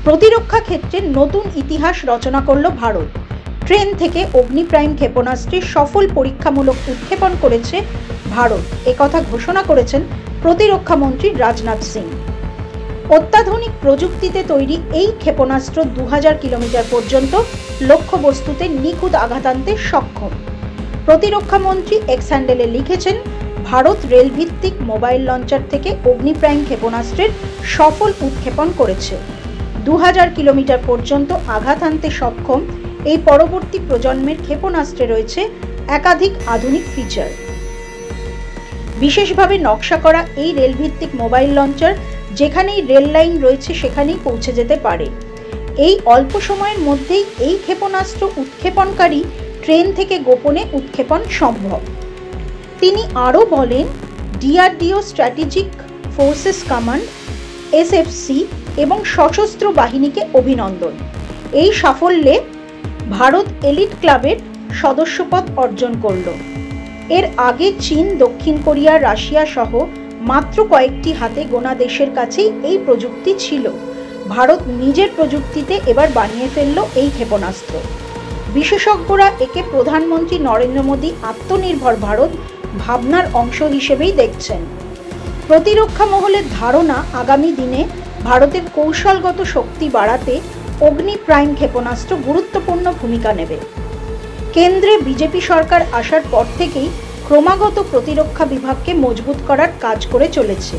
প্রতিরক্ষা ক্ষেত্রে নতুন ইতিহাস রচনা করল ভারত। ট্রেন থেকে অগ্নি প্রাইম ক্ষেপণাস্ত্রের সফল পরীক্ষামূলক উৎক্ষেপণ করেছে ভারত, একথা ঘোষণা করেছেন প্রতিরক্ষা মন্ত্রী রাজনাথ সিং। অত্যাধুনিক প্রযুক্তিতে তৈরি এই ক্ষেপণাস্ত্র 2000 কিলোমিটার পর্যন্ত লক্ষ্যবস্তুতে নিখুঁত আঘাত আনতে সক্ষম। প্রতিরক্ষা মন্ত্রী এক্স হ্যান্ডেলে লিখেছেন, ভারত রেলভিত্তিক মোবাইল লঞ্চার থেকে অগ্নি প্রাইম ক্ষেপণাস্ত্রের সফল উৎক্ষেপণ করেছে। 2000 কিলোমিটার পর্যন্ত আঘাত আনতে সক্ষম এই পরবর্তী প্রজন্মের ক্ষেপণাস্ত্রে রয়েছে একাধিক আধুনিক ফিচার। বিশেষভাবে নকশা করা এই রেলভিত্তিক মোবাইল লঞ্চার যেখানেই রেল লাইন রয়েছে সেখানেই পৌঁছে যেতে পারে। এই অল্প সময়ের মধ্যেই এই ক্ষেপণাস্ত্র উৎক্ষেপণকারী ট্রেন থেকে গোপনে উৎক্ষেপণ সম্ভব। তিনি আরও বলেন, DRDO strategic forces command SFC এবং সশস্ত্র বাহিনীকে অভিনন্দন। এই সাফল্যে ভারত এলিট ক্লাবের সদস্যপদ অর্জন করল। এর আগে চীন, দক্ষিণ কোরিয়া, রাশিয়া সহ মাত্র কয়েকটি হাতে গোনা দেশের কাছেই এই প্রযুক্তি ছিল। ভারত নিজের প্রযুক্তিতে এবার বানিয়ে ফেলল এই ক্ষেপণাস্ত্র। বিশেষজ্ঞরা একে প্রধানমন্ত্রী নরেন্দ্র মোদী আত্মনির্ভর ভারত ভাবনার অংশ হিসেবেই দেখছেন। প্রতিরক্ষা মহলের ধারণা, আগামী দিনে ভারতের কৌশলগত শক্তি বাড়াতে অগ্নি প্রাইম ক্ষেপণাস্ত্র গুরুত্বপূর্ণ ভূমিকা নেবে। কেন্দ্রে বিজেপি সরকার আসার পর থেকেই ক্রমাগত প্রতিরক্ষা বিভাগকে মজবুত করার কাজ করে চলেছে।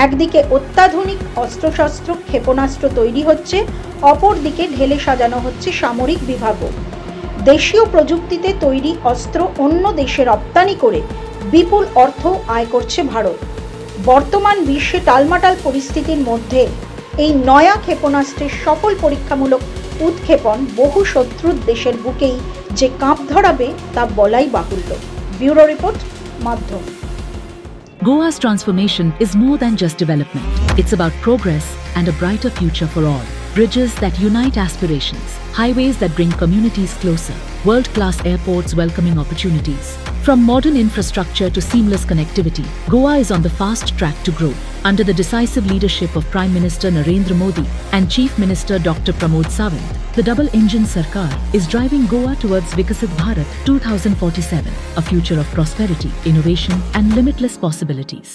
একদিকে অত্যাধুনিক অস্ত্রশস্ত্র ক্ষেপণাস্ত্র তৈরি হচ্ছে, অপরদিকে ঢেলে সাজানো হচ্ছে সামরিক বিভাগও। দেশীয় প্রযুক্তিতে তৈরি অস্ত্র অন্য দেশে রপ্তানি করে বিপুল অর্থ আয় করছে ভারত। বর্তমান বিশ্বে টালমাটাল পরিস্থিতির মধ্যে এই নয়া ক্ষেপণাস্ত্রের সফল পরীক্ষামূলক উৎক্ষেপণ বহু শত্রুর দেশের বুকেই যে কাঁপ ধরাবে তা বলাই বাহুল্য। ব্যুরো রিপোর্ট, মাধ্যম। Goa's transformation is more than just development. It's about progress and a brighter future for all. Bridges that unite aspirations, highways that bring communities closer, world-class airports welcoming opportunities. From modern infrastructure to seamless connectivity, Goa is on the fast track to grow. Under the decisive leadership of Prime Minister Narendra Modi and Chief Minister Dr. Pramod Sawant, the double-engine Sarkar is driving Goa towards Vikasit Bharat 2047, a future of prosperity, innovation and limitless possibilities.